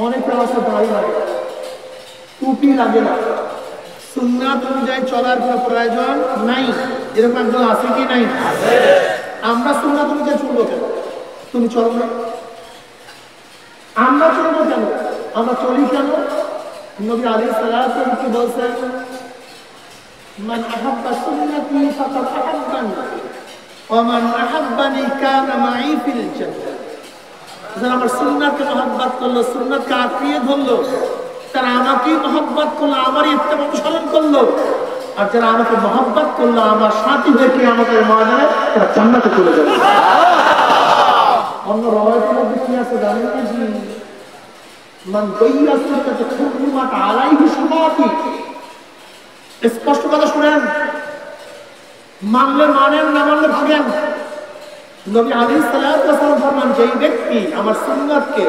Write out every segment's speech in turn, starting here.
অনেকের আছে দাড়ি লাগে না, টুপি লাগে না, সুন্নাত অনুযায়ী চলার কোনো প্রয়োজন নাই। এরকম একজন আছে কি নাই? আমরা সুন্নাত অনুযায়ী চলবো কেন? তুমি চলো না, আমরা চলবো কেন? আমরা চলি কেন? নবী আলাইহিস সালাতু কি বলছেন? মান আহাব্বা সুন্নতি ফাকাদ আহাব্বানি ওয়া মান আহাব্বানি কানা মাই ফিল জান্নাহ। যারা আমার সুন্নাতকে মহব্বত করলো, সুন্নাতকে আঁকড়িয়ে ধরলো, তারা আমাকেই মহব্বত করলো, আমারই ইত্তেবা অনুসরণ করলো। আর যারা আমাকে মহব্বত করলো, আমার সাথী হয়ে কি আমাকে ময়দানে তারা জান্নাতে চলে যাবে। অন্য রওয়ায়াতের মধ্যে কি আছে জানেন কি? মান গায়্যা সুন্নাতি হুরমাত আলাইহি শাফাআতি। স্পষ্ট কথা শুনেন, মানলে মানেন, না মানলে ভাগেন। নবী আলাইহিস সালাতু ওয়াস সালাম ফরমান, যেই ব্যক্তি আমার সুন্নাতকে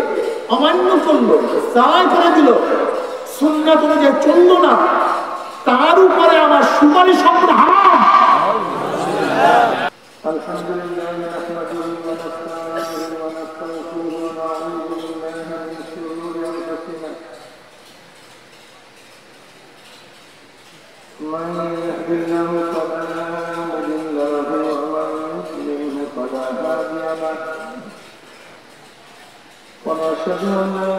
অমান্য করলো, জায় করে দিল, সুন্নাত অনুযায়ী চললো না, তার উপরে আমার সুপারিশ সম্পূর্ণ হারাম। আলহামদুলিল্লাহ নাহমাদুহু ওয়া নাস্তাঈনুহু ওয়া নাস্তাগফিরুহু ওয়া নাউযু বিল্লাহি মিন শুরুরি আনফুসিনা মান ইয়াহদিল্লাহু ফালা মুদিল্লা লাহু ওয়া মান يضلل فلا هادي له ونشهد أن لا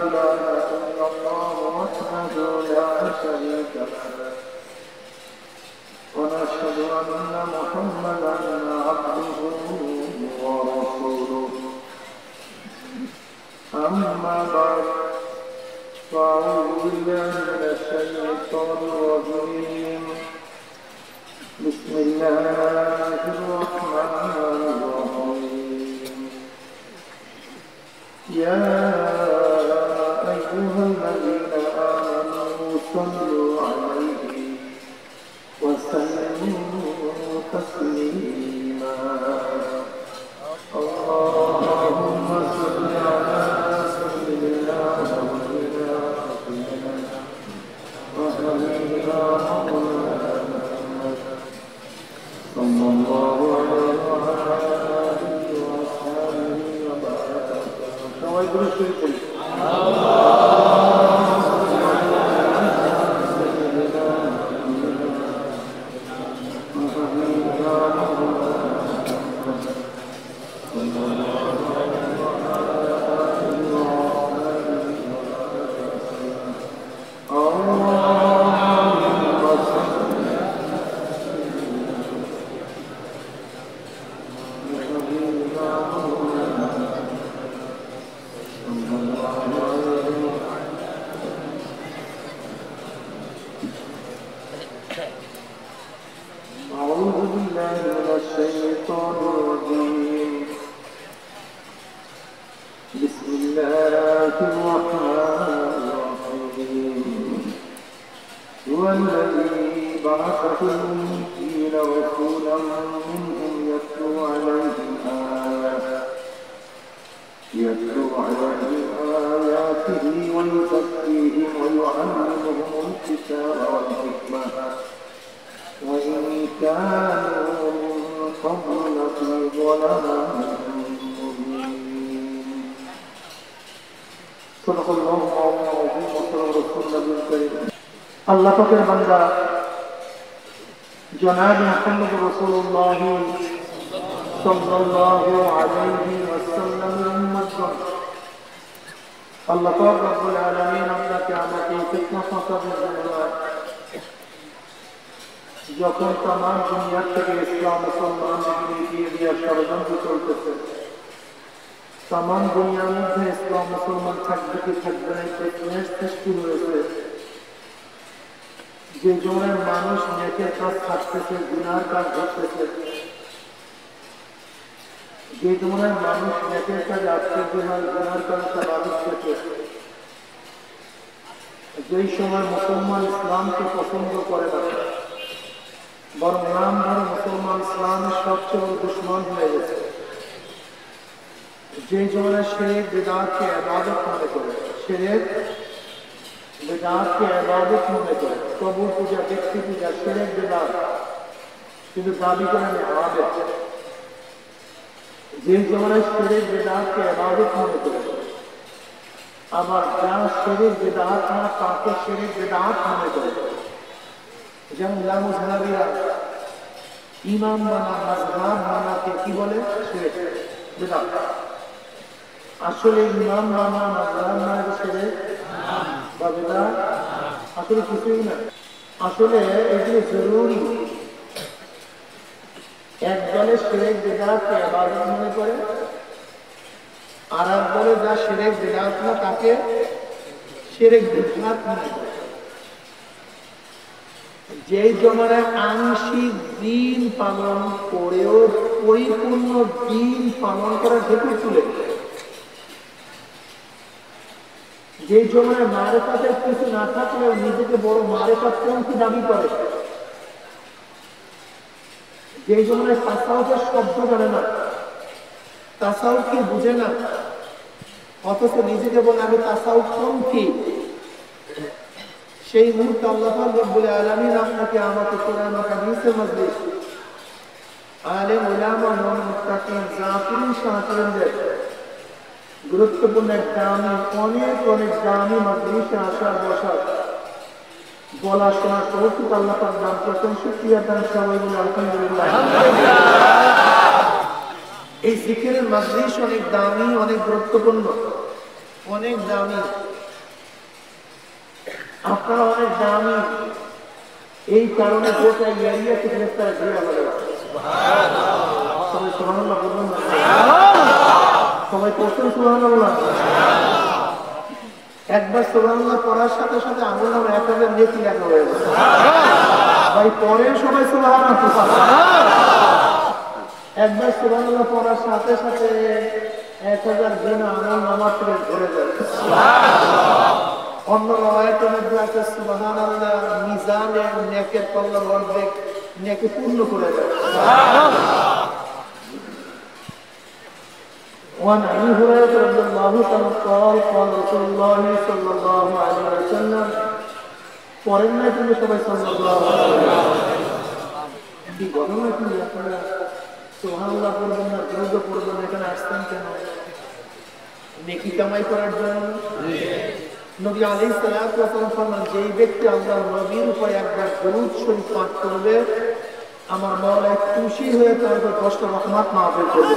إله إلا الله وحده لا شريك له ونشهد أن محمدا عبده ورسوله أما بعد فأعوذ بالله من الشيطان الرجيم بسم الله الرحمن الرحيم يا أيها الذين آمنوا صلوا عليه وسلموا تسليما اللهم صل على سيدنا ونبينا وحبيبنا محمد صلى الله عليه وعلى آله وأصحابه وبارك وسلم. أعوذ بالله من الشيطان الرجيم بسم الله الرحمن الرحيم هو الذي بعث في الأميين رسولا منهم يتلو عليهم آياته ويزكيهم ويعلمهم الكتاب والحكمة وإن كانوا من قبل لفي ضلال مبين. صدق الله العظيم وصدق رسول النبي الكريم. আল্লাহ পাকের বান্দা জনাব মুহাম্মদ রাসূলুল্লাহ সাল্লাল্লাহু আলাইহি ওয়াসাল্লামের উম্মতগণ, আল্লাহ পাক রব্বুল আলামিন আপনাকে আমাকে ফিতনা ফাসাদের জন্য যখন তামাম দুনিয়া থেকে ইসলাম মুসলমানদের এগিয়ে দেওয়ার ষড়যন্ত্র চলতেছে, তামাম দুনিয়ার মধ্যে ইসলাম মুসলমান থাকবে কি থাকবে না প্রশ্নের সৃষ্টি হয়েছে। যে জনের মানুষ নেকের কাজ ছাড়তেছে, গুনার কাজ ঘটতেছে, যে জনের মানুষ নেকের কাজ আসতেছে হয়, গুনার কাজ তারা আসতেছে, যেই সময় মুসলমান ইসলামকে পছন্দ করে না, বরং নাম ধরে মুসলমান ইসলামের সবচেয়ে বড় দুশ্মন হয়ে গেছে। যে জমানা শিরক বিদআতকে ইবাদত মনে করে, শিরক বিদআতকে ইবাদত মনে করে, কবর পূজা, ব্যক্তি পূজা, শিরক বিদআত, কিন্তু দাবি করে আমি আবেদ। যে জমানায় শিরক বিদআতকে ইবাদত মনে করে, আবার যা শিরক বিদআত না তাকে শিরক বিদআত মনে করে। যেমন লামুজহাবিরা ইমাম মানা মাযহাব মানাকে কি বলে? শিরক বিদআত। আসলে ইমাম মানা মাযহাব মানে শিরক বা বিদআত আসলে কিছুই না। আসলে এগুলো জরুরি। এক দলে শিরক বিদআতকে ইবাদত মনে করে, আর এক দলে যা শিরক বিদআত না তাকে শিরক বিদআত মনে করে। যেই জমানায় আংশিক দিন পালন করেও পরিপূর্ণ দিন পালন করার ঢেকুর তুলে, যে জমানায় মারেফাতের কিছু না থাকলেও নিজেকে বড় মারেফাতপন্থী দাবি করে, যে জমানায় তাসাউফের শব্দ জানে না, তাসাউফ কি বুঝে না, অথচ নিজেকে বলে আমি তাসাউফপন্থী, সেই মুহূর্তে আল্লাহ পাক রব্বুল আলামিন আপনাকে আমাকে কোরআন ও হাদিসের মজলিস, আলেম উলামা মুত্তাকিন জাকিরিন শাকিরিনদের গুরুত্বপূর্ণ এক দামি অনেক দামি মজলিসে আসার বসার বলা শোনার তৌফিক আল্লাহ পাক দান করেছেন। শুকরিয়া দান সবাই বলে আলহামদুলিল্লাহ। এই জিকিরের মজলিস অনেক দামি, অনেক গুরুত্বপূর্ণ, অনেক দামি। আপনারা অনেক দামি, এই কারণে গোটা এরিয়াতে গ্রেফতার দেওয়া হবে। সবাই সুবহানাল্লাহ বলবেন না? সবাই পড়ছেন সুবহানাল্লাহ? একবার সুবহানাল্লাহ পড়ার সাথে সাথে আমল নামে 1000 নেকি লেখা হয়ে যাবে। ভাই পড়েন সবাই সুবহানাল্লাহ। একবার সুবহানাল্লাহ পড়ার সাথে সাথে 1000 দিন আমল নামা থেকে ধরে যাবে। অন্য রাওয়ায়াতের মধ্যে আছে সুবহানাল্লাহ মিজানে নেকের পাল্লার অর্ধেক নেকি পূর্ণ করে দেয়। وعن أبي هريرة رضي الله عنه قال قال رسول الله صلى الله عليه وسلم পড়েন না কিন্তু সবাই সাল্লাল্লাহু আলাইহি ওয়াসাল্লাম। কি ঘটনা কি আপনারা সুবহানাল্লাহ পড়বেন না, দরুদ পড়বেন, এখানে আসছেন কেন? নেকি কামাই করার জন্য? নবী আলাইহিস সালাতু ওয়াস সালাম ফরমান, যেই ব্যক্তি আল্লাহর নবীর উপর একবার দরুদ শরীফ পাঠ করবে, আমার মাওলা খুশি হয়ে তার উপর 10টা রহমত মাহফিল করবে।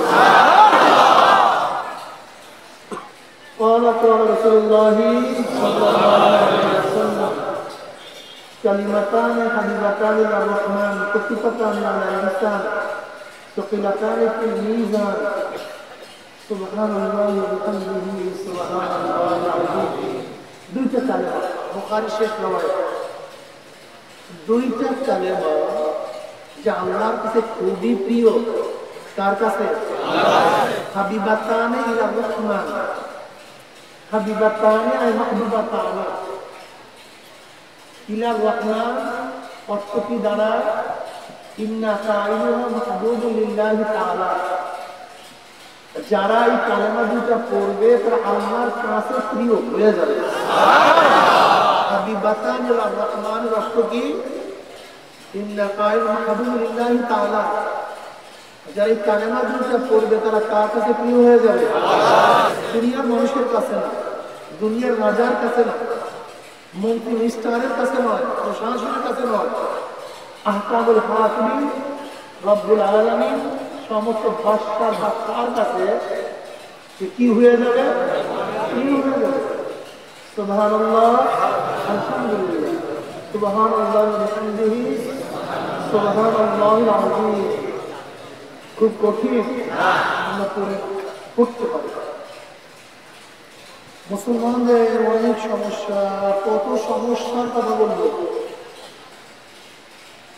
قال قال رسول الله صلى الله عليه وسلم كلمتان حبيبتان الى الرحمن خفيفتان على اللسان ثقيلتان في الميزان سبحان الله وبحمده سبحان الله العظيم। দুইটা কালেমা, বুখারী শেষ রওয়ায়াত। দুইটা কালেমা যা আল্লাহর কাছে খুবই প্রিয়। কার কাছে? হাবিবাতানে ইলা রহমান, হাবিবাতানে আই মাহবুবাতানে ইলা রহমান অর্থ কি দাঁড়ায়? ইন্না কাইলুহা মাহবুবুন লিল্লাহি তাআলা। যারা এই কালেমা দুটো পড়বে তারা আল্লাহর কাছে প্রিয় হয়ে যাবে। হাবিবাতানে ইলা রহমান অর্থ কি? ইন্না কাইলুহা মাহবুবুন লিল্লাহি তাআলা। যারা এই কালেমা দুটো পড়বে তারা কার কাছে প্রিয় হয়ে যাবে? দুনিয়ার মানুষের কাছে না, দুনিয়ার রাজার কাছে না, মন্ত্রী মিনিস্টারের কাছে নয়, প্রশাসনের কাছে নয়, আহকামুল হাকিমিন রব্বুল আলামিন সমস্ত বাদশার বাদশার কাছে কি হয়ে যাবে? প্রিয় হয়ে যাবে। সুবহানাল্লাহ, আলহামদুলিল্লাহ, সুবহানাল্লাহ ওয়া বিহামদিহি সুবহানাল্লাহিল আযীম। খুব কঠিন, আমরা পড়তে পারি। মুসলমানদের অনেক সমস্যা, কত সমস্যার কথা বলবো।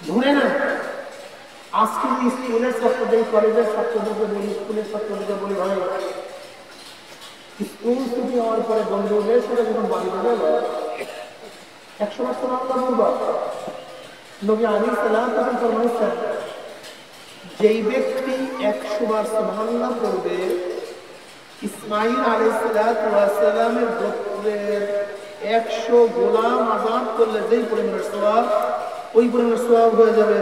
ধরে না, আজকে স্কুলের ছাত্রদের, কলেজের ছাত্রদেরকে বলি, স্কুলের ছাত্রদেরকে বলি, ভাই স্কুল ছুটি হওয়ার পরে বন্ধুদের সাথে যখন বাড়ি যাবে 100 বার সুবহানাল্লাহ বলবা। নবী আলাইহিস সালাম তখন ফরমাইছেন, যেই ব্যক্তি 100 বার সুবহানাল্লাহ পড়বে, ইসমাঈল আলাইহিস সালামের গোত্রের 100 গোলাম আজাদ করলে যেই পরিমাণের সওয়াব, ওই পরিমাণের সওয়াব হয়ে যাবে।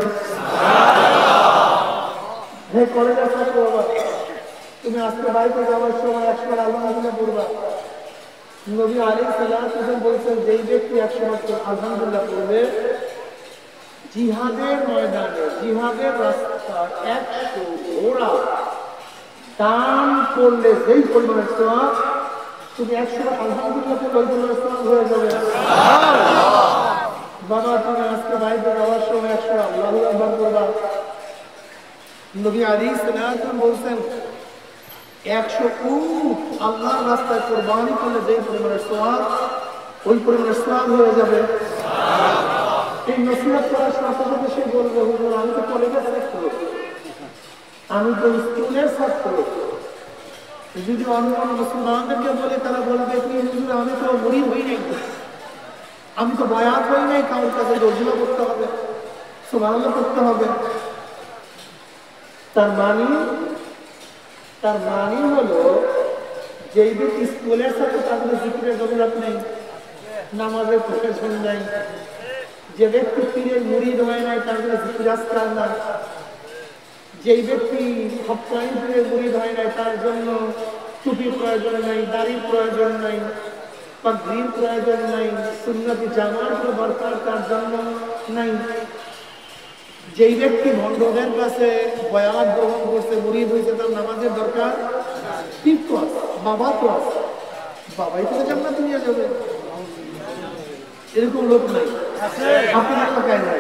হে কলেজের ছাত্র বাবা, তুমি আজকে বাড়িতে যাওয়ার সময় 100 বার আল্লাহ পড়বা, নবী আলাইহিস সালাম বলছেন যেই ব্যক্তি 100 বছর আলহামদুলিল্লাহ পড়বে জিহাদের ময়দানে জিহাদের রাস্তায় 100 ঘোড়া দান করলে যেই পরিমাণের সওয়াব তুমি 100 বার আলহামদুলিল্লাহ পড়লে ওই পরিমাণের সওয়াব হয়ে যাবে। বাবা তুমি আজকে বাইরে যাওয়ার সময় 100 আল্লাহু আকবার করবা। নবী আলাইহিস সালাম বলছেন 100 উট আল্লাহর রাস্তায় কুরবানি করলে যেই পরিমাণের সওয়াব ওই পরিমাণের সওয়াব হয়ে যাবে। এই নসিহত করার সাথে সাথে সে বলবে হুজুর আমি তো কলেজের ছাত্র, আমি তো স্কুলের ছাত্র, যদি অন্য মুসলমানদেরকে বলে তারা বলবে কি হুজুর আমি তো মুরিদ হই নাই, আমি তো বায়াত হই নাই, কারোর কাছে দর্জনা করতে হবে, সুবহানাল্লাহ করতে হবে। তার মানে হলো যেই ব্যক্তি স্কুলের সাথে তাদের জিকিরের জরুরত নেই, নামাজের প্রয়োজন নাই, যে ব্যক্তি পীরের মুরিদ হয় নাই তার জন্য জিকির আজকার না, যেই ব্যক্তি হক্কানি পীরের মুরিদ হয় নাই তার জন্য টুপির প্রয়োজন নাই, দাড়ির প্রয়োজন নাই, পাগড়ির প্রয়োজন নাই, সুন্নতি জামার কোনো দরকার তার জন্য নাই, যেই ব্যক্তি ভণ্ডদের কাছে বয়াত গ্রহণ করছে মুরিদ হয়েছে তার নামাজের দরকার পীর তো আছে, বাবা তো আছে, বাবাই তো জান্নাতে নিয়ে যাবে, এরকম লোক নাই আপনার এলাকায় নাই,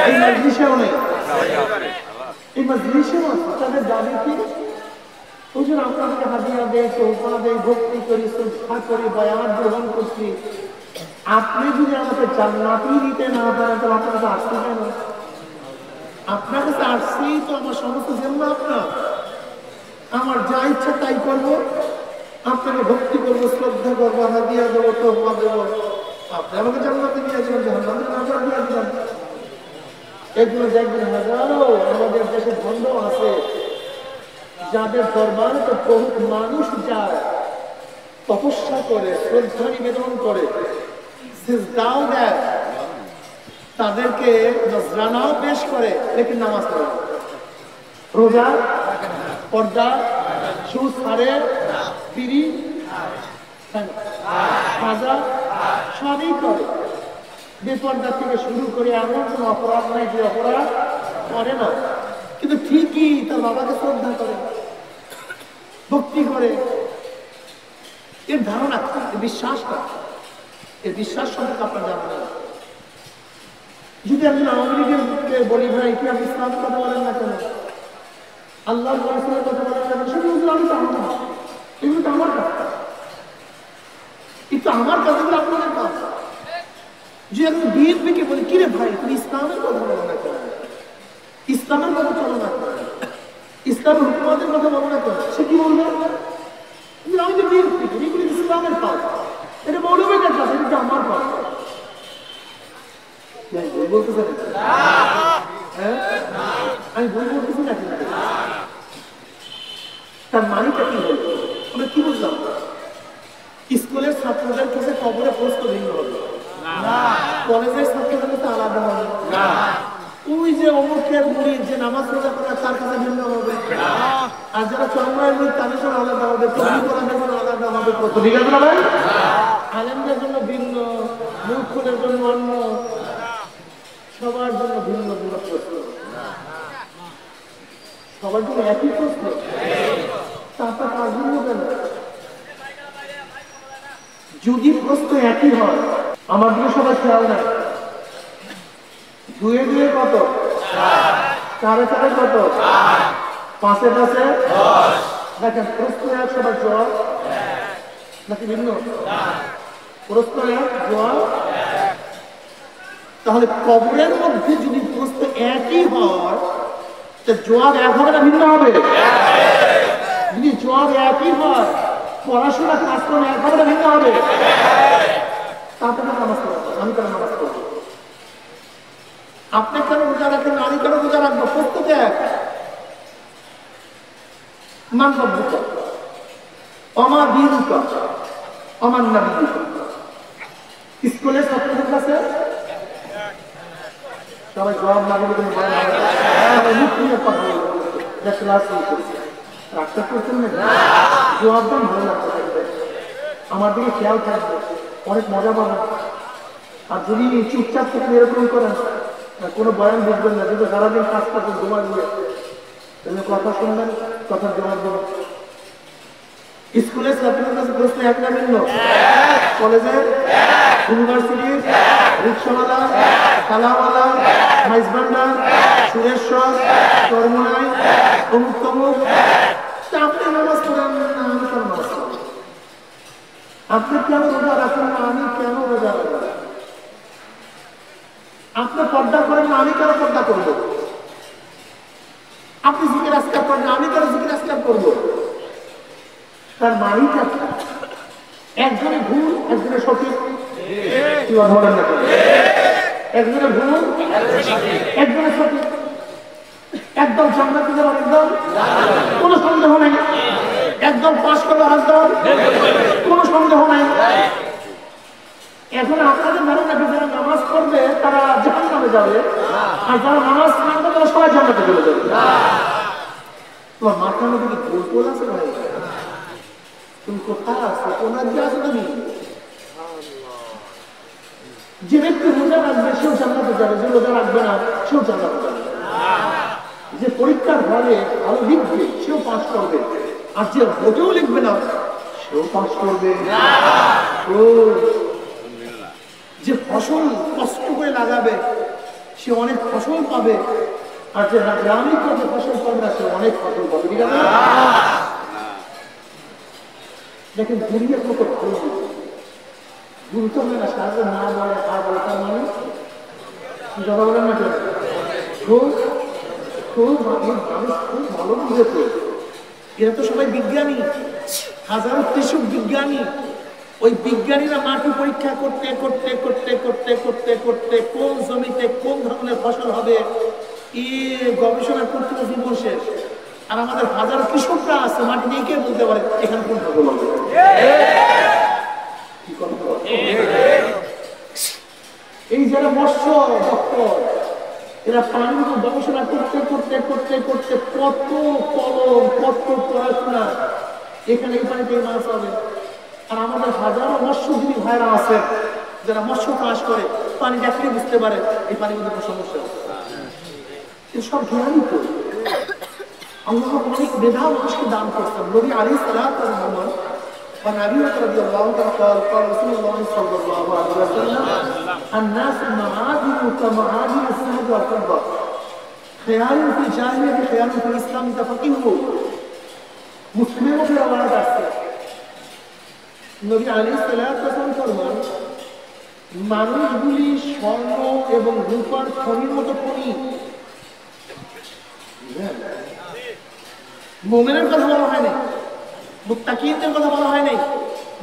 এই মজলিসেও নেই, এই মজলিসেও আছে। তাদের দাবি কি হুজুর আপনাকে হাদিয়া দেয়, তোহফা দেয়, ভক্তি করি, শ্রদ্ধা করি, বয়াত গ্রহণ করছি, আপনি যদি আমাকে জান্নাতি দিতে না পারেন তাহলে আপনার কাছে আসতে কেন? আপনার কাছে আসছেই তো আমার সমস্ত জন্য আপনার, আমার যা ইচ্ছা তাই করবো, আপনাকে ভক্তি করবো, শ্রদ্ধা করবো, হাদিয়া দেবো, তোহফা দেবো, আপনি আমাকে জান্নাতে নিয়ে যাবেন, জাহান্নামে নাজাত দিয়ে দিবেন। এগুলো দেখবেন হাজারো আমাদের দেশে ভণ্ড আছে যাদের দরবারে তো বহু মানুষ যায়, তপস্যা করে, শ্রদ্ধা নিবেদন করে, সিজদাও দেয়, তাদেরকে নজরানাও পেশ করে, লেকিন নামাজ পড়ে, রোজা, পর্দা, সুদ ছাড়ে, বিড়ি, খাজা সবই করে, বেপর্দা থেকে শুরু করে এমন কোন অপরাধ নাই যে অপরাধ করে না, কিন্তু ঠিকই তার বাবাকে শ্রদ্ধা করে, ভক্তি করে। এর ধারণা, এর বিশ্বাসটা, এর বিশ্বাস সম্পর্কে আপনার জানা নেই। যদি একজন আওয়ামী লীগের বলি ভাই কি আপনি ইসলামের কথা বলেন না কেন, আল্লাহ রাসূলের কথা বলেন না কেন, সেটা হুজুর আমি তো আমার, এগুলো তো আমার কাজ, কিন্তু আমার কাজগুলো আপনাদের কাজ। যে একজন বিএনপিকে বলি কিরে ভাই তুমি ইসলামের কথা বলো না কেন, ইসলামের কথা চলো না কেন, ইসলামের হুকুমাতের কথা বলো না কেন, সে কি বলবে আমি তো বিএনপি, এগুলি ইসলামের কাজ, এটা মৌলবীদের কাজ, এটা আমার কাজ। বলতেছে হ্যাঁ আমি ভুল বলতেছি না, তার মানিটা কি হল আমরা কি বুঝলাম? স্কুলের ছাত্রদের কাছে কবরে প্রশ্ন ভিন্ন হবে, কলেজের ছাত্রদের কাছে আলাদা হবে, ওই যে অমুকের মুরিদ যে নামাজ রোজা করে তার কাছে ভিন্ন হবে, আর যারা চন্দ্রায় মুরিদ তাদের জন্য আলাদা হবে, কবিদের জন্য আলাদা হবে, কত ঠিক আছে না ভাই? আলেমদের জন্য ভিন্ন, মূর্খদের জন্য অন্য, সবার জন্য ভিন্ন ভিন্ন প্রশ্ন, সবার জন্য একই প্রশ্ন, তারপর কাজ ভিন্ন কেন? যদি প্রশ্ন একই হয়, আমার দিকে সবাই খেয়াল নাই, দুয়ে দুয়ে কত, চারে চারে কত, পাঁচে পাঁচে দেখেন প্রশ্ন এক, সবার জবাব নাকি ভিন্ন? প্রশ্ন এক, জবাব। তাহলে কবরের মধ্যে যদি প্রশ্ন একই হয় জবাব এক হবে না ভিন্ন হবে? যদি জবাব একই হয় পড়াশোনা কাজকর্ম এক হবে না ভিন্ন হবে? তারপরে নামাজ পড়বো, আমি কেন নামাজ পড়বো, আপনি কেন রোজা রাখেন, আমি কেন রোজা রাখবো, প্রস্তুত এক। মান রব্বুক ওমা দীনুক ওমান নাবিয়্যুক, স্কুলের ছাত্রদের কাছে সবাই জবাব না বলে কোনো ভয় লাগে মুখ নিয়ে কথা বলবে, ক্লাস করছে রাস্তা করছেন না জবাব দেন, ভালো লাগতে থাকবে। আমার দিকে খেয়াল থাকবে, অনেক মজা পাবেন। আর যদি চুপচাপ থেকে এরকম করেন, কোনো বয়ান বুঝবেন না, যদি সারাদিন কাজ করতে ঘুমা দিয়ে তাহলে কথা শুনবেন, কথার জবাব দেবেন। স্কুলের ছাত্রদের কাছে প্রশ্ন এক না ভিন্ন, কলেজে, ইউনিভার্সিটির, রিক্সাওয়ালা, থালাওয়ালা, মাইজবান্ডার, সুরেশ্বর, চরমনাই, অমুক তমুক, আপনি নামাজ পড়েন না, আমি কেন নামাজ পড়ব? আপনি কেন রোজা রাখেন না, আমি কেন রোজা রাখব? আপনি পর্দা করেন না, আমি কেন পর্দা করবো? আপনি জিকির আজকার করেন না, আমি কেন জিকির আজকার করবো? তার মানিটা একজনে ভুল, একজনে সঠিক, একজনে ভুল, একজনে সঠিক, একদম জান্নাতে যাওয়ার একদম কোনো সন্দেহ নাই, একদম পাশ করার একদম কোনো সন্দেহ নাই। এখন আপনাদের মনে রাখবে, যারা নামাজ পড়বে তারা জাহান্নামে যাবে, আর যারা নামাজ পড়বে তারা সবাই জান্নাতে চলে যাবে। তোমার মাথার মধ্যে কি ভুল ভুল আছে ভাই? তুমি কোথায় আসছো? ওনার যে আসো তুমি, যে ব্যক্তি রোজা রাখবে সেও জান্নাতে যাবে, যে রোজা রাখবে না সেও জান্নাতে যাবে। যে পরীক্ষার হলে ভালো লিখবে সেও পাস করবে, আর যে মোটেও লিখবে না সেও পাস করবে। যে ফসল কষ্ট করে লাগাবে সে অনেক ফসল পাবে, আর যে গ্রামে করে ফসল পাবে না সে অনেক ফসল পাবে। ঠিক আছে? দেখেন দুনিয়ার মতো ভালো গুরুত্ব হয় না, সাহায্য না বলে আর বলে তার মানে কথা বলেন না কেন? খুব খুব মানুষ খুব ভালো বুঝেছে। এরা তো সবাই বিজ্ঞানী, হাজারো কৃষক বিজ্ঞানী। ওই বিজ্ঞানীরা মাটি পরীক্ষা করতে করতে করতে করতে করতে করতে কোন জমিতে কোন ধরনের ফসল হবে এই গবেষণা করতে জীবন শেষ। আর আমাদের হাজারো কৃষকরা আছে মাটি দেখে বলতে পারে এখানে কোন ফসল হবে। এই যারা মৎস্য ডক্টর, এরা পানির গবেষণা করতে করতে করতে করতে কত কলম, কত পড়াশোনা, এখানে এই পানিতে মাছ হবে। আর আমাদের হাজারো মৎস্যজীবী ভাইরা আছে যারা মৎস্য চাষ করে, পানি দেখলে বুঝতে পারে এই পানির মধ্যে কোনো সমস্যা আছে। সব জ্ঞানী তো আল্লাহ অনেক মেধা মানুষকে দান করতেন। নবী আলাইহিস সালাতু ওয়াস সালাম وعن أبي هريرة رضي الله عنه قال قال رسول الله صلى الله عليه وسلم الناس معادن كمعادن الذهب والفضة خيار في الجاهلية خيار في الإسلام إذا فقهوا মুসলিমের মধ্যে আওয়াজ আসছে। নবী আলাইহিস সালাতু ওয়াস সালাম ফরমান, মানুষগুলি স্বর্ণ এবং রূপার খনির মতো খনি। মুমিনের কথা বলা হয় নাই, মুত্তাকিনদের কথা বলা হয় নাই,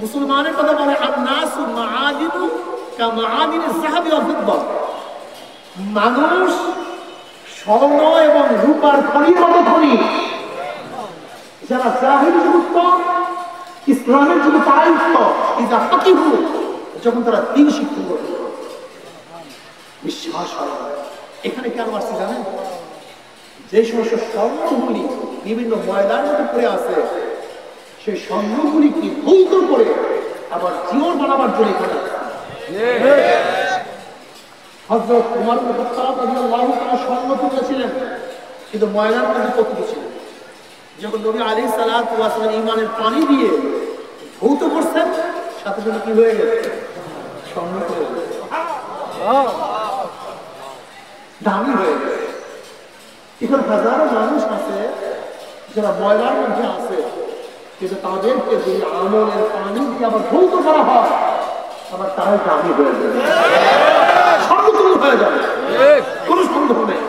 মুসলমানের কথা বলা হয় আন-নাসু মাআদিনু কামাআদিনিজ যাহাবি ওয়াল ফিদ্দা। মানুষ স্বর্ণ এবং রূপার খনির মতো খনি। যারা জাহিলি যুক্ত, ইসলামের যুগে তারাই উত্তম। ইযা ফাকিহু, যখন তারা দ্বীন শিক্ষা করে। বিশ্বাস হয় এখানে কেন আসছে জানেন? যে সমস্ত স্বর্ণগুলি বিভিন্ন ময়দার মধ্যে পড়ে আছে, সেই স্বর্ণগুলিকে ধৌত করে আবার জীবন বানাবার জন্য এখানে হযরত ওমর ইবনে খাত্তাব রাদিয়াল্লাহু তাআলা স্বর্ণ তুলেছিলেন, কিন্তু ময়দার মধ্যে পতিত ছিলেন। যখন নবী আলাইহিস সালাতু ওয়াস সালাম ঈমানের পানি দিয়ে ধৌত করছেন, সাথে সাথে কি হয়ে গেছে? স্বর্ণ হয়ে গেছে, দামি হয়ে গেছে। এখন হাজারো মানুষ আছে যারা ময়লার মধ্যে আছে, কিন্তু তাদেরকে যদি আমলের পানি দিয়ে আবার ধৌত করা হয়, আবার তারাই দামি হয়ে যাবে, সমতুল্য হয়ে যাবে, কোনো সন্দেহ নেই।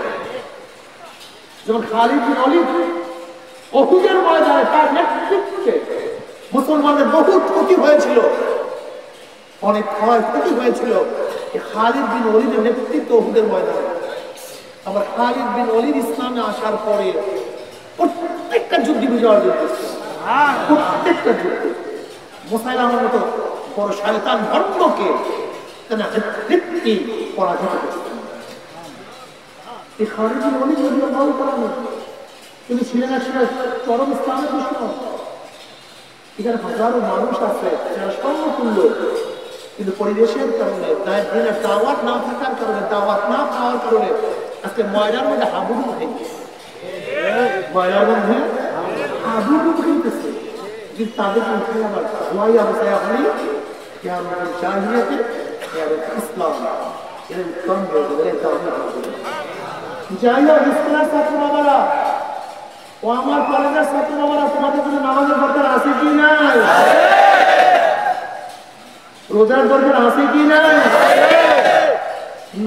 যেমন খালিদ বিন ওলীদ উহুদের ময়দানে তার নেতৃত্বে মুসলমানদের বহু ক্ষতি হয়েছিল, অনেক ক্ষয়ক্ষতি হয়েছিল। খালিদ বিন ওলীদের নেতৃত্ব উহুদের ময়দানে। আবার খালিদ বিন ওলীদ ইসলামে আসার পরে প্রত্যেকটা যুদ্ধে বিজয় অর্জন করছে, প্রত্যেকটা যুদ্ধে। মুসাইলামার মতো বড় শয়তান ধর্মকে নেতৃত্বে পরাজিত করছে। এই খালিদ বিন ওলীদ রাদিয়াল্লাহু তাআলা তিনি ছিলেন আসলে চরম ইসলামের দুশমন। এখানে হাজারো মানুষ আছে যারা সমতুল্য, কিন্তু পরিবেশের কারণে দিনের দাওয়াত না থাকার কারণে, দাওয়াত না পাওয়ার কারণে আজকে ময়দার মধ্যে হাবুডুবু খাইতেছে, ময়দার মধ্যে হাবুডুবু খাইতেছে। কিন্তু তাদেরকে উঠে আবার ধোয়াই অবস্থায় আপনি জাহিলিয়াতে ইসলাম এর উত্তম হয়ে যাবে। যাই হোক, স্কুলের ছাত্র বাবারা ও আমার কলেজের ছাত্র বাবারা, তোমাদের জন্য নামাজের দরকার আছে কি নাই? রোজার দরকার আছে কি নাই?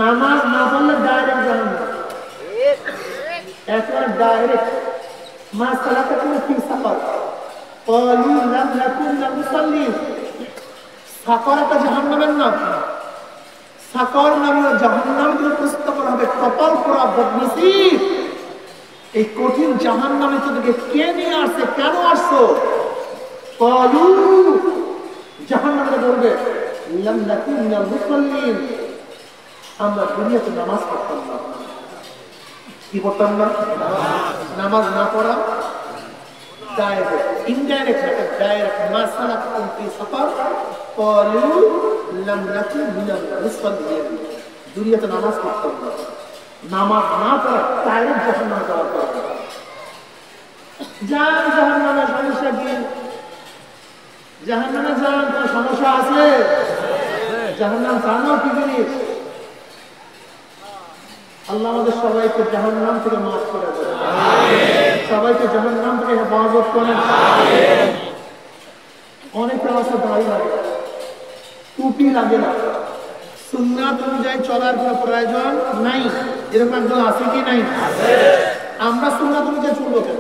নামাজ না পড়লে ডাইরেক্ট জাহান্নাম, একেবারে ডাইরেক্ট। মা সালাতাকুম ফি সাকার ক্বালু লাম নাকুন নুসাল্লি। সাকার একটা জাহান্নামের নাম। সাকার নামে জাহান্নামকে প্রস্তুত করা হবে। কপাল পোড়া বদনসিব, এই কঠিন জাহান্নামে তোদেরকে কে নিয়ে আসছে, কেন আসছো? ক্বালু, জাহান্নামে বলবে লাম নাকুন নুসাল্লি, আমরা দুনিয়াতে নামাজ পড়তাম না। কি পড়তাম না? নামাজ না পড়া ডাইরেক্ট, ইনডাইরেক্ট না, ডাইরেক্ট। মা সালাতাকুম ফি সাকার ক্বালু লাম নাকুন মিনাল মুসাল্লিন, দুনিয়াতে নামাজ পড়তাম না। নামাজ না পড়া ডাইরেক্ট জাহান্নামে যাওয়ার কথা। যান জাহান্নামে, সমস্যা কি? জাহান্নামে যান, কোনো সমস্যা আছে? জাহান্নাম জানো কি জিনিস? আল্লাহ আমাদের সবাইকে জাহান্নাম থেকে মাফ করে দেন, সবাইকে জাহান্নাম থেকে হেফাজত করেন। অনেকের আছে দাড়ি লাগে, টুপি লাগে না, সুন্নাত অনুযায়ী চলার কোনো প্রয়োজন নাই, এরকম একজন আছে কি নাই? আমরা সুন্নাত অনুযায়ী চলবো কেন?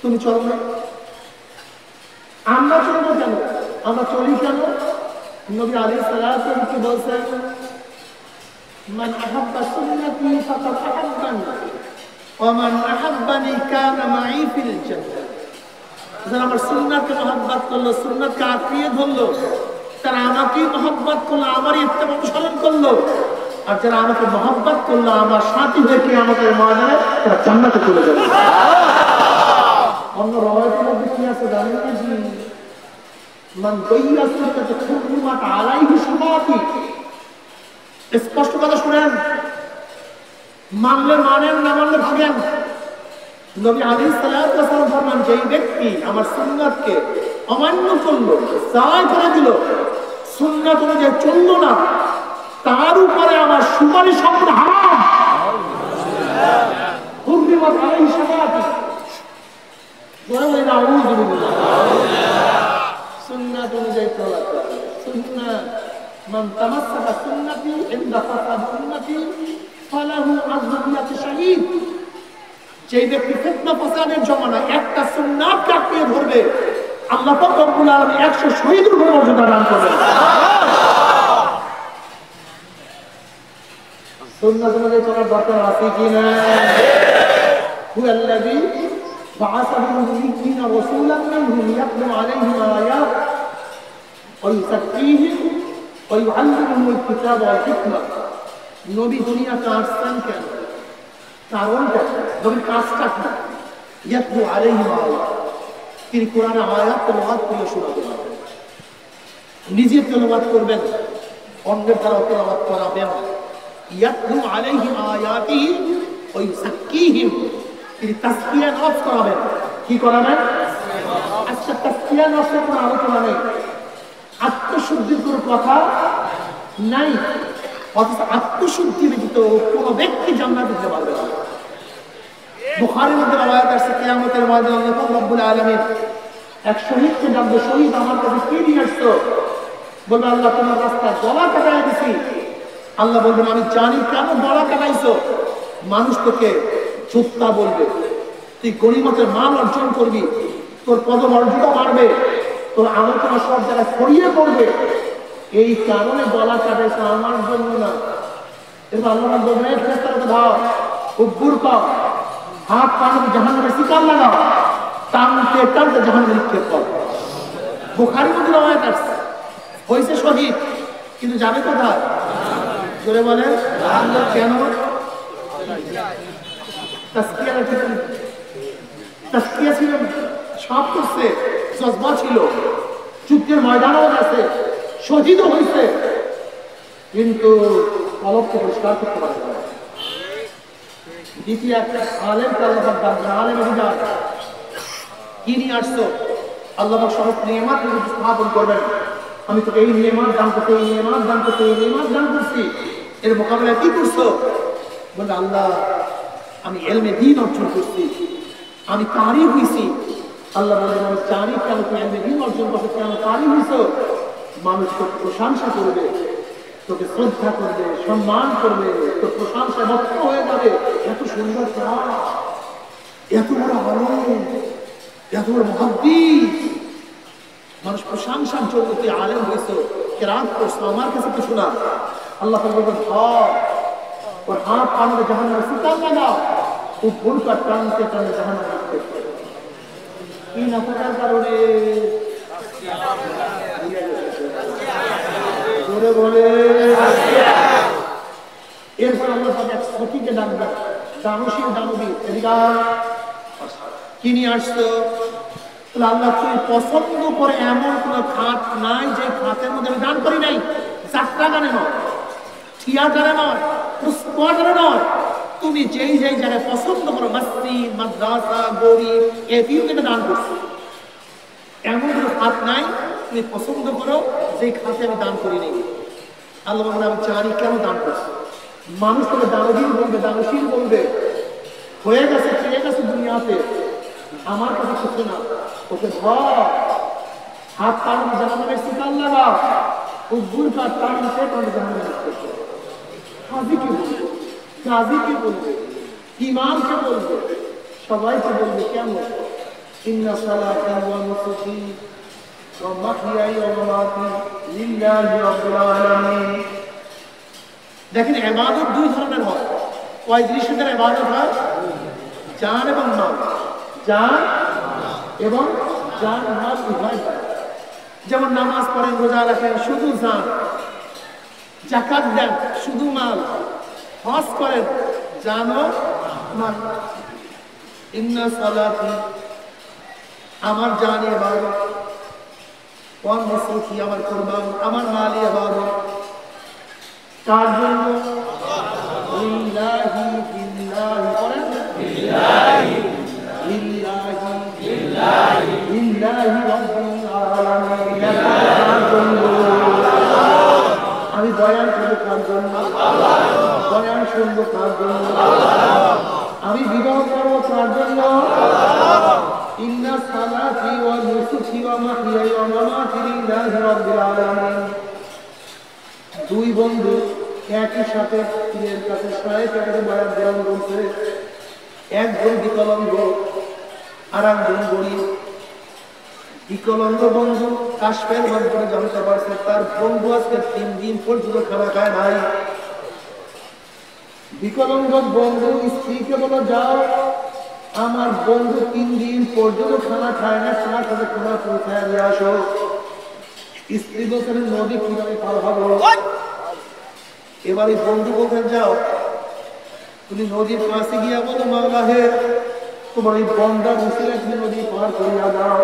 তুমি চলো না, আমরা চলবো কেন? আমরা চলি কেন? নবী আলাইহিস সালাতু কি বলছেন? মান আহাব্বা সুন্নতি ফাকাদ আহাব্বানি ওয়া মান আহাব্বানি কানা মাই ফিল জান্নাহ। যারা আমার সুন্নাতকে মহব্বত করলো, সুন্নাতকে আঁকড়িয়ে ধরলো, তারা আমাকেই মহব্বত করলো, আমারই ইত্তেবা অনুসরণ করলো। আর যারা আমাকে মহব্বত করলো, আমার সাথী হয়ে কি আমাকে ময়দানে, তারা জান্নাতে চলে যাবে। অন্য রওয়ায়াতের মধ্যে কি আছে জানেন কি? মান দাইয়া সুন্নাতে হুরমাত আলাইহি শাফাআতি। স্পষ্ট কথা শুনেন, মানলে মানেন, না মানলে ভাগেন। নবী আলাইহিস সালাতু ওয়াস সালাম ফরমান, যেই ব্যক্তি আমার সুন্নাতকে অমান্য করলো, জায় করে দিল, সুন্নাত অনুযায়ী চললো না, তার উপরে আমার সুপারিশ সম্পূর্ণ হারাম। হুরমাত আলাইহি শাফাআতি। বড় বড় নাউযু বিল্লাহ। সুন্নাত অনুযায়ী চলা, সুন্নাত মান তামাসসাকা সুন্নতি ইনদা ফাসাদ উম্মতি ফালাহু আযরিয়াতু শাহীদ। যেই ব্যক্তি ফিতনা ফাসাদের জমানায় একটা সুন্নাতকে আঁকড়িয়ে ধরবে, আল্লাহ পাক রব্বুল আলামিন 100 শহীদের মর্যাদা দান করবেন। সুন্নাত অনুযায়ী চলার দরকার আছে কি না? হুয়াল্লাযী বা'আসা বিল-উম্মিয়্যিনা রাসূলান মিনহুম ইয়াতলু আলাইহিম আয়াত ওয়া ইউযাক্কিহিম ওয়া ইউআল্লিমুহুমুল কিতাবা ওয়াল হিকমা। নবী দুনিয়াতে আসছেন কেন? কারণটা, নবীর কাজটা কি? ইয়াতলু আলাইহিম আয়াত, তিনি কোরআনের আয়াত তেলাওয়াত করে শোনাবেন, নিজে তেলাওয়াত করবেন, অন্যের দ্বারা তেলাওয়াত করাবেন। ইয়াতলু আলাইহিম আয়াতিহি ওয়া ইউযাক্কিহিম, তিনি তাসকিয়া নফস করাবেন। কি করাবেন? আচ্ছা, তাসকিয়া নফসের কোনো আলোচনা নেই, আত্মশুদ্ধির কোনো কথা নাই। অথচ আত্মশুদ্ধি ব্যতীত কোন ব্যক্তি জান্নাতে যেতে পারবে না। বুখারীর মধ্যে রওয়ায়াত আছে, কিয়ামতের ময়দানে আল্লাহ পাক রব্বুল আলামিন এক শহীদকে ডাকবে, শহীদ আমার কাছে কি নিয়ে আসছো? বলবে, আল্লাহ তোমার রাস্তায় গলা কাটাই দিছি। আল্লাহ বলবেন, আমি জানি কেন গলা কাটাইছো। মানুষ তোকে যোদ্ধা বলবে, তুই গনিমতের মাল অর্জন করবি, তোর পদমর্যাদা বাড়বে, তোর আলোচনা সব জায়গায় ছড়িয়ে পড়বে, এই কারণে গলা কাটাইছে, আমার জন্য না। এরপর আল্লাহ বলবেন, ফেরেশতারা দাও, উব্বুর পাও, হাত পানি জাহান্নামে শিকার লাগাও, টানতে টানতে জাহান্নামে নিক্ষেপ কর। বুখারীর মধ্যে রওয়ায়াত আছে, হইছে শহীদ, কিন্তু যাবে কোথায়? জোরে বলেন কেন? তাসকিয়া ছিল, সব করছে, জজবা ছিল, যুদ্ধের ময়দানও গেছে, শহীদও হয়েছে, কিন্তু কলবকে পরিষ্কার করতে পারে না। দ্বিতীয় একটা আলেমকে আল্লাহ ডাকবেন, আলেম অভিযান কি নিয়ে আসছো? আল্লাহ সব নিয়ামত স্থাপন করবেন। আমি তোকে এই নিয়ামত দান করতে, এই নিয়ামত দান করতে, এই নিয়ামত দান করছি, এর মোকাবেলায় কি করছো? বলবে আল্লাহ আমি এলমে দ্বীন অর্জন করছি, আমি কারি হয়েছি। আল্লাহ বলবেন আমি জানি কেন তুমি এলমে দ্বীন অর্জন করছো, কেন কারি হয়েছ? মানুষ তোকে প্রশংসা করবে, তোকে শ্রদ্ধা করবে, সম্মান করবে, তোর প্রশংসা মত্ত হয়ে যাবে। এত সুন্দর কাজ, এত বড় আলেম, এত বড় মুহাদ্দিস, মানুষ প্রশংসার জন্য তুই আলেম হয়েছ, কেরাত করছো, আমার কাছে কিছু না। আল্লাহ বলবেন ওর হাত টানলে জাহান্নামে সিতাল লাগাও, ও ভুলটা টানতে টানতে জাহান্নামে রাখতে। কি না থাকার কারণে জোরে বলে। এরপর আমরা তাকে এক সখীকে ডাকবো, দানশীল দানবী, কি নিয়ে আসছো? আল্লাহ তুই পছন্দ করে এমন কোন খাত নাই যে খাতের মধ্যে আমি দান করি নাই। যাত্রা গানে নয়, থিয়েটারে নয়, স্কোয়াডারে নয়, তুমি যেই যেই জায়গায় পছন্দ করো, মসজিদ, মাদ্রাসা, গরিব, এটিও তুমি দান করছো। এমন কোন খাত নাই তুমি পছন্দ করো যে খাতে আমি দান করি নাই। আল্লাহ বলবেন আমি জানি কেন দান করছি। মানুষ তোকে দানশীল বলবে, দানশীল বলবে, হয়ে গেছে, খেয়ে গেছে দুনিয়াতে, আমার কাছে কিছু না। ওকে ধর, হাত টানবে জাহান্নামের সিতাল লাগা, উদ্ভুর কাঠ টানবে জাহান্নামের। কাজীকে বলবে, কাজীকে বলবে, ইমামকে বলবে, সবাইকে বলবে কেন? ইন্না সালাতি ওয়া নুসুকি ওয়া মাহইয়াই ওয়া মামাতি লিল্লাহি রাব্বিল আলামিন। দেখেন ইবাদত দুই ধরনের হয়। কয় জিনিসের ইবাদত হয়? জান এবং মাল। জান এবং জান মাল উভয় হয়। যেমন নামাজ পড়েন, রোজা রাখেন, শুধু জান। যাকাত দেন, শুধু মাল। হজ করেন, জানো মাল। ইন্না সালাতি আমার জান ইবাদত, ওয়া নুসুকি আমার কুরবান, আমার মাল ইবাদত। কার জন্য? লিল্লাহি বিল্লাহি করেন, লিল্লাহি লিল্লাহি লিল্লাহি লিল্লাহি রাব্বিল আলামিন। আমি বয়ান করব কার জন্য? বয়ান শুনবো কার জন্য? আমি বিবাহ করবো কার জন্য? ইন্না সালাতি ওয়া নুসুকি ওয়া মাহইয়াই ওয়া মামাতি লিল্লাহি রাব্বিল আলামিন। দুই বন্ধু একই সাথে পীরের কাছে 100 টাকা বয়ান গ্রহণ করছে। একজন বিকলাঙ্গ আর একজন গরিব। বিকলাঙ্গ বন্ধু কাশফের মাধ্যমে জানতে পারছে তার বন্ধু আজকে 3 দিন পর্যন্ত খানা খায় নাই। বিকলাঙ্গ বন্ধু স্ত্রীকে বলো, যাও আমার বন্ধু 3 দিন পর্যন্ত খানা খায় না, তোমার কাছে খানা পৌঁছায় দিয়ে আসো। স্ত্রী বলছেন নদী কিভাবে পার হবো? এবার এই বন্ধু বলছেন যাও তুমি নদীর কাছে গিয়া বলো, মাওলা হে তোমার এই বন্দা মুসিরা তুমি নদী পার করিয়া দাও।